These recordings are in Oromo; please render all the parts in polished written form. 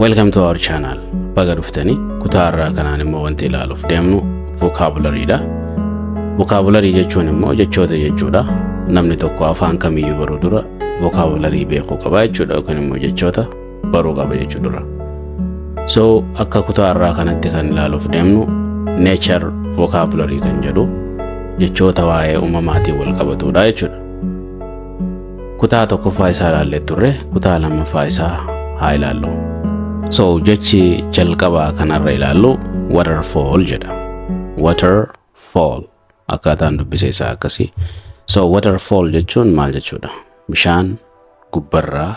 Welcome to our channel. Baga dhuftanii kutaa irraa kanaan immoo wanti ilaaluuf deemnu vocabulary dha. Vocabulary jechuun immoo jechoota jechuudha. Namni tokko afaan kamiyyuu baruu dura vocabulary beekuu qaba jechuudha yookiin immoo jechoota baruu qaba jechuudha. So akka kutaa irraa kanatti kan ilaaluuf deemnu nature vocabulary kan jedhu jechoota waa'ee uumamaatiin wal qabatudha jechuudha. Kutaa tokkoffaa isaa ilaallee turre kutaa lammaffaa isaa haa ilaallu. So jechi jalqabaa kanarra ilaallu waterfall jedha. Waterfall akkaataan dubbisa isaa akkasii. So waterfall jechuun maal jechuudha? Bishaan gubbarraa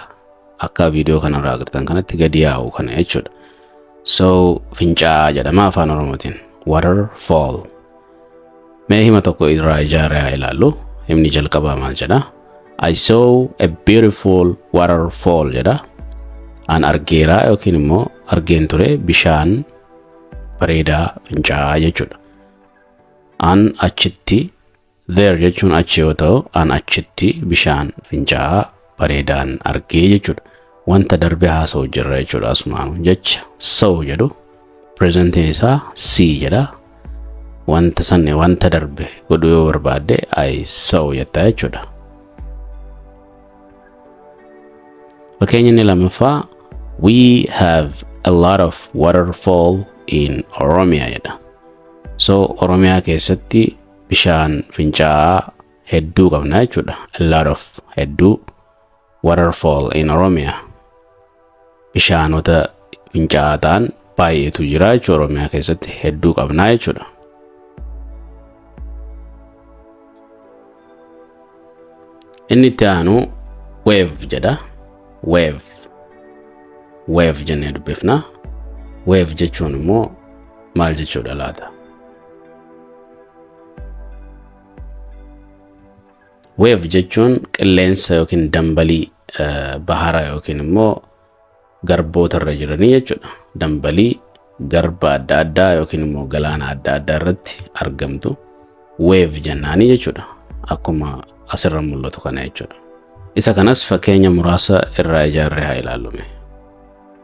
akka viidiyoo kanarraa agartan kanatti gadi yaa'u kana jechuudha. So fincaa'aa jedhama afaan Oromootiin. Waterfall. Mee hima tokko irraa ijaaree haa ilaallu. Himni jalqabaa maal jedha? I saw a beautiful waterfall jedha. An argeera yookiin immoo argeen ture bishaan bareedaa fincaa'aa jechuudha. An achitti there jechuun achi yoo ta'u an achitti bishaan fincaa'aa bareedaan argee jechuudha. Wanta darbe haasa'u jirra jechuudha asumaan jecha saw jedhu presentiin isaa see jedha. Wanta sanne wanta darbe godhuu yoo barbaadde I saw jetta jechuudha. Fakkeenyi lammaffaa we have a lot of waterfall in Oromia jedha. So Oromia keessatti bishaan fincaa'aa hedduu qabna jechuudha. A lot of hedduu waterfall in Oromia. Bishaanota fincaa'aa ta'an baay'eetu jira jechuudha Oromiyaa keessatti hedduu qabna jechuudha. Inni itti aanu wave jedha. Wave jennee dubbifna. Wave jechuun immoo maal jechuudha laata? Wave jechuun qilleensa yookiin dambalii bahara yookiin immoo garboota irra jiranii jechuudha. Dambalii garba adda addaa yookiin immoo galaana adda addaa irratti argamtu wave jennaanii jechuudha. Akkuma asirra mul'atu kana jechuudha. Isa kanas fakkeenya muraasa irraa ijaarree haa ilaallu.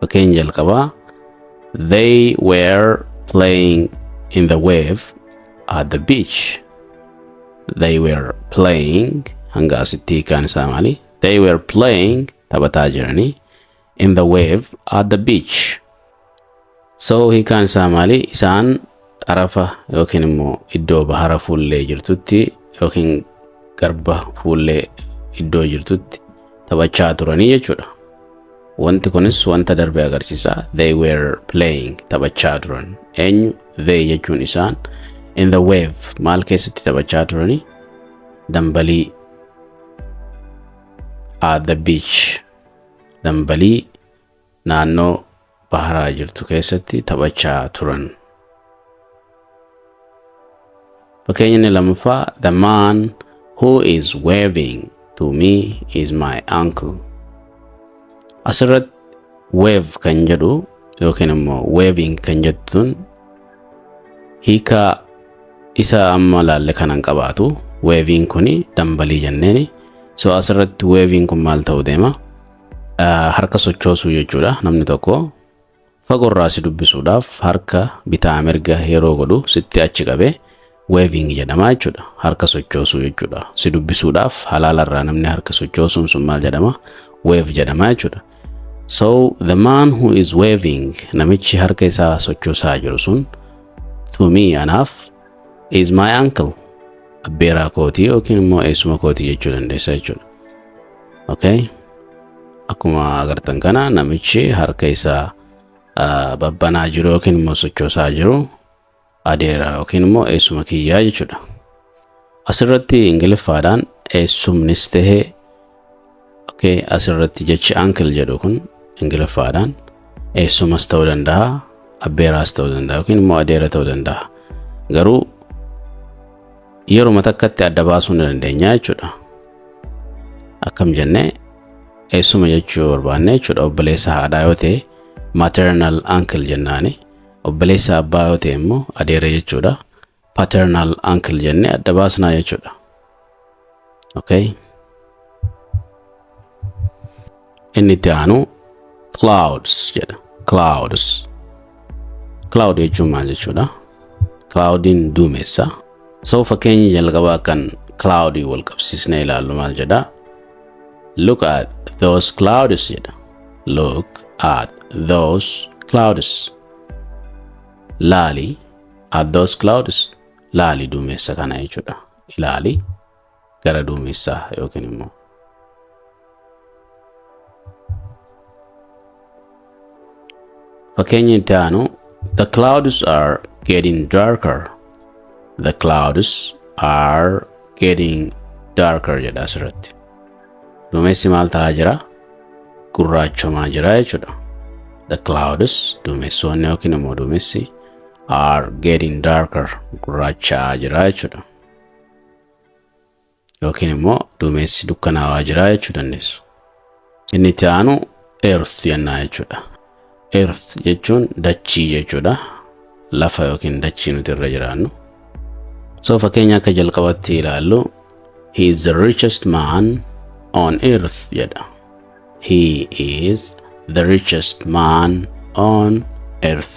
Fakkeenya jalqabaa they were playing in the wave at the beach. They were playing hanga asitti kan isaa maali? They were playing taphataa jiranii in the wave at the beach. So hiikaan isaa maali? Isaan xarafa yookiin immoo iddoo bahara fuullee jirtutti yookiin garba fuullee iddoo jirtutti taphachaa turanii jechuudha. Wanti kunis wanta darbe agarsiisa. They were playing taphachaa turan. Eenyu? They jechuun isaan. In the wave maal keessatti taphachaa turanii? Dambalii. At the beach. Dambalii naannoo baharaa jirtu keessatti taphachaa turan. Fakkeenyi lammaffaa the man who is waving to me is my uncle. Asirratti wave kan jedhu yookiin immoo waving kan jettuun hiika isa amma laalle kanan qabaatu. Waving kuni dambalii jenneeni. So asirratti waving kun maal ta'uu deema? Harka sochoosuu jechuudha. Namni tokko fagoorraa si dubbisuudhaaf harka bitaa mirga yeroo godhu sitti achi qabee waving jedhama jechuudha. Harka sochoosuu jechuudha. Si dubbisuudhaaf halaalarraa namni harka sochoosuun sun maal jedhama? Wave jedhama jechuudha. So the man who is waving, namichi harka isaa sochoosaa jiru sun to me anaaf is my uncle. Abbeeraa kootii yookiin immoo eessuma kootii jechuu dandeessa jechuudha. Okay? Akkuma agartan kana namichi harka isaa babbanaa jiru yookiin immoo sochoosaa jiru adeera yookiin immoo eessuma kiyyaa jechuudha. Asirratti Ingiliffaadhaan eessumnis tahee okay, asirratti jechi uncle jedhu kun Ingiliffaadhaan eessumas ta'uu danda'a, abbeeraas ta'uu danda'a yookiin immoo adeera ta'uu danda'a. Garuu yeroo takkatti adda baasuu ni dandeenya jechuudha. Akkam jennee eessuma jechuu barbaanne jechuudha. Obboleessa haadhaa yoo ta'e maternal uncle jennaani. Obboleessa abbaa yoo ta'e immoo adeera jechuudha. Paternal uncle jennee adda baasnaa jechuudha. Okay? Inni itti aanu clouds jedha. clouds. Cloud jechuun maal jechuudha? Cloudin duumessa. So fakkeenyi jalqabaa kan cloudy wal qabsiisnee ilaallu maal jedha? Look at those clouds jedha. Look at those clouds. Laali at those clouds. Laali duumessa kana jechuudha. Ilaali gara duumessaa yookiin immoo fakkeenyi itti aanu the clouds are getting darker. The clouds are getting darker jedha asirratti. Duumessi maal ta'aa jira? Gurraachomaa jira jechuudha. The clouds duumessoonni yookiin immoo duumessi are getting darker. Gurraachaa jira jechuudha. Yookiin immoo duumessi dukkanaawaa jira jechuu dandeessu. Inni itti aanu earth jennaa jechuudha. Earth jechuun dachii jechuudha. Lafa yookiin dachii nuti irra jiraannu. So fakkeenya akka jalqabatti ilaallu he is the richest man on earth jedha. He is the richest man on earth.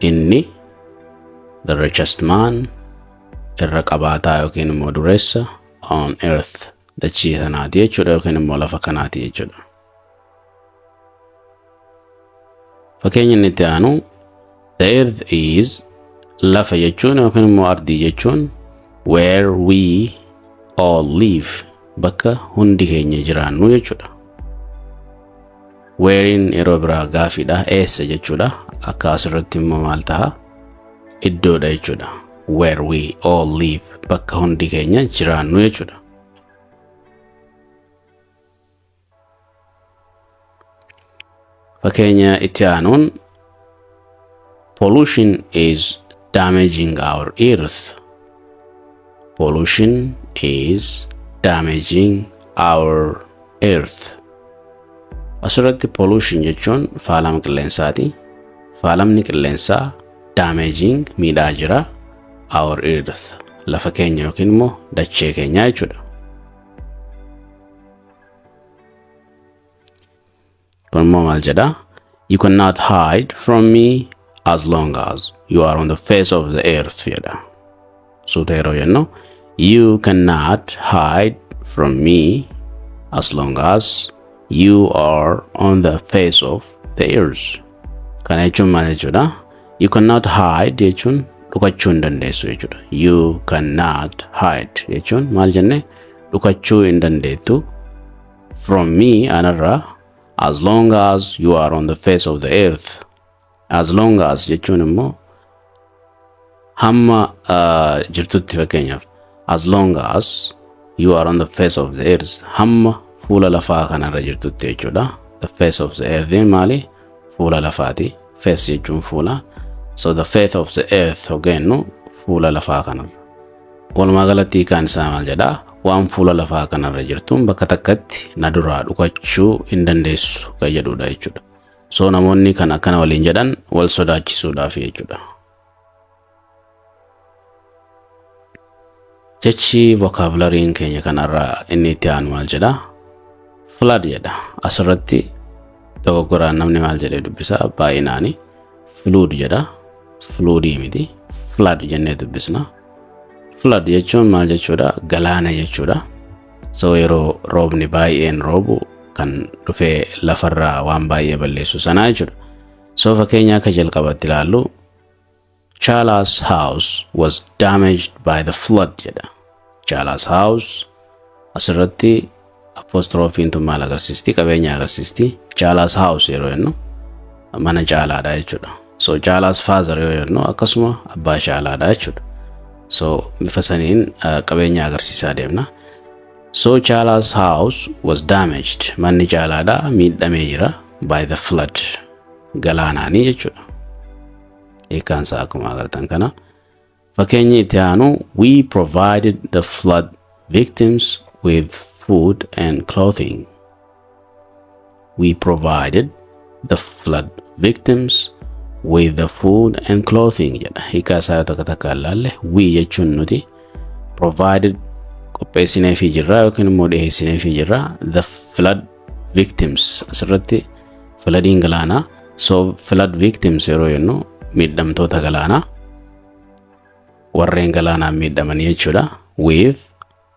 Inni the richest man irra qabaataa yookiin immoo dureessa on earth dachii tanaati jechuudha yookiin immoo lafa kanaati jechuudha. Fakkeenya inni itti aanu the earth is lafa jechuun yookiin immoo ardii jechuun where we all live bakka hundi keenya jiraannu jechuudha. Wherein yeroo biraa gaafiidha eessa jechuudha. Akka asirratti immoo maal ta'a? Iddoodha jechuudha. Where we all live bakka hundi keenya jiraannu jechuudha. Fakkeenya itti aanuun pollution is damaging our earth. Pollution is damaging our earth. Asirratti pollution jechuun faalama qilleensaati. Faalamni qilleensaa damaging miidhaa jira our earth. Lafa keenya yookiin immoo dachee keenya jechuudha. Kun immoo maal jedha? You cannot hide from me as long as you are on the face of the earth jedha. Suuta yeroo jennu you cannot hide from me as long as you are on the face of the earth. Kana jechuun maal jechuudha? You cannot hide jechuun dhukachuu hin dandeessu jechuudha. You cannot hide jechuun maal jenne? Dhukachuu hin dandeettu from me anarraa as long as you are on the face of the earth. As long as jechuun immoo hamma jirtutti fakkeenyaaf as long as you are on the face of the earth hamma fuula lafaa kanarra jirtutti jechuudha. The face of the earth maali? Fuula lafaati. Face jechuun fuula. So the face of the earth hogennu fuula lafaa kanarra. Walumaa galatti kan isaa maal jedha? Waan fuula lafaa kanarra jirtuun bakka takkatti na duraa dhukachuu hin dandeessu kan jedhudha jechuudha. So namoonni kan akkana waliin jedhan wal sodaachisuudhaaf jechuudha. Jechi vocabulariin keenya kanarraa inni itti aanu maal jedha? Flood jedha. Asirratti dogoggoraan namni maal jedhee dubbisa? Baay'inaani flood jedha. Floodii miti. Flood jennee dubbisna. Flood jechuun maal jechuudha? Galaana jechuudha. So yeroo roobni baay'een roobu kan dhufee lafarraa waan baay'ee balleessu sanaa jechuudha. So fakkeenya akka jalqabatti ilaallu Chala's house was damaged by the flood jedha. Chala's house asirratti apostrophiin tun maal agarsiisti? Qabeenya agarsiisti. Chala's house yeroo jennu mana caalaadha jechuudha. So Chala's father yoo jennu akkasuma abbaa caalaadha jechuudha. So bifa saniin qabeenya agarsiisaa deemna. So Chala's house was damaged. Manni caalaadha miidhamee jira by the flood. Galaanaanii jechuudha. Eekansa akkuma agartan kana. Fakkeenyi itti aanu we provided the flood victims with food and clothing. We provided the flood victims with the food and clothing jedha. Hiikaasaa yoo takka ilaalle we jechuun nuti provided qopheessineefii jirra yookiin immoo dhiyeessineefii jirra. The flood victims asirratti floodiin galaanaa So flood victims yeroo jennu miidhamtoota galaanaa warreen galaanaan miidhamanii jechuudha. With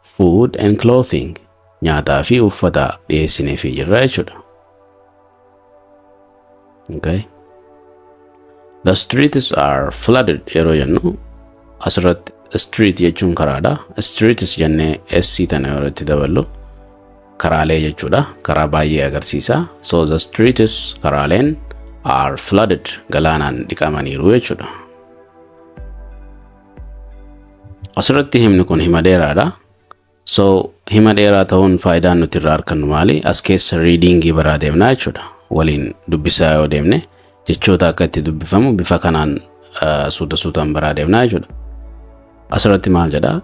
food and clothing, nyaataa fi uffata dhiyeessineefii jirra jechuudha. Okay. The streets are flooded yeroo jennu asirratti street jechuun karaadha. Streets jennee SC tana yeroo itti daballu karaalee jechuudha. Karaa baay'ee agarsiisa. So the streets karaaleen are flooded galaanaan dhiqamaniiru jechuudha. Asirratti himni kun hima dheeraadha. So hima dheeraa ta'uun faayidaan nuti irraa argannu maali? As keessa readingii baraa deemnaa jechuudha. Waliin dubbisaa yoo deemne jechoota akka itti dubbifamu bifa kanaan suutaan baraa deemnaa jechuudha. Asirratti maal jedha?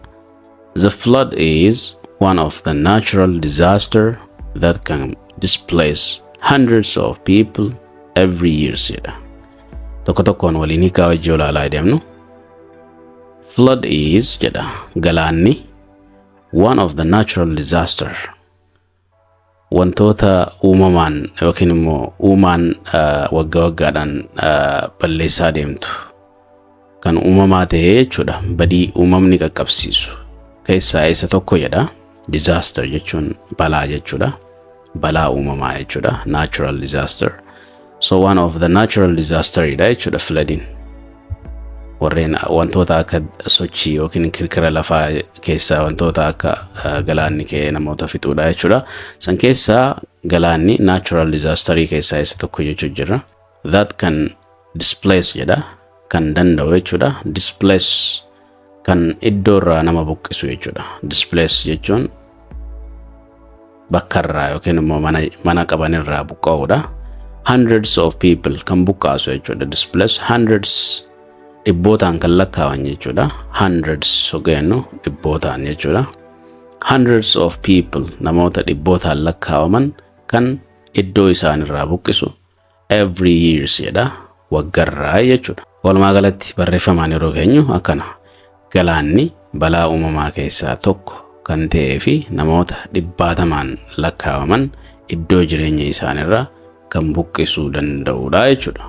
The flood is one of the natural disaster that can displace hundreds of people every year jedha. Tokko tokkoon waliin hiikaa wajjii olaalaa deemnu. Flood is jedha galaanni one of the natural disaster, wantoota uumamaan yookiin immoo uumaan waggaadhaan balleessaa deemtu kan uumamaa ta'ee jechuudha. Badii uumamni qaqqabsiisu keessaa isa tokko jedha. Disaster jechuun balaa jechuudha. Balaa uumamaa jechuudha. Natural disaster. So one of the natural disaster idha jechuudha flooding. Warreen wantoota akka sochii yookiin kirkira lafaa keessaa wantoota akka galaanni kee namoota fixuudha jechuudha. San keessaa galaanni natural disasterii keessaa isa tokko jechuu jira. That can displace jedha. Kan danda'u jechuudha. Displace kan iddoo irraa nama buqqisu jechuudha. Displace jechuun bakka irraa yookiin immoo mana qaban irraa buqqa'uudha. Hundreds of people kan buqqaasu jechuudha. Displace hundreds dhibbootaan kan lakkaawan jechuudha. Hundreds hogeenu dhibbootaan jechuudha. Hundreds of people namoota dhibbootaan lakkaawaman kan iddoo isaan irraa buqqisu every years jedha. Waggarraa jechuudha. Walumaa galatti barreeffamaan yeroo keenyu akkana. Galaanni balaa uumamaa keessaa tokko kan ta'ee fi namoota dhibbaatamaan lakkaawaman iddoo jireenya isaanirraa kan buqqisuu danda'uudha jechuudha.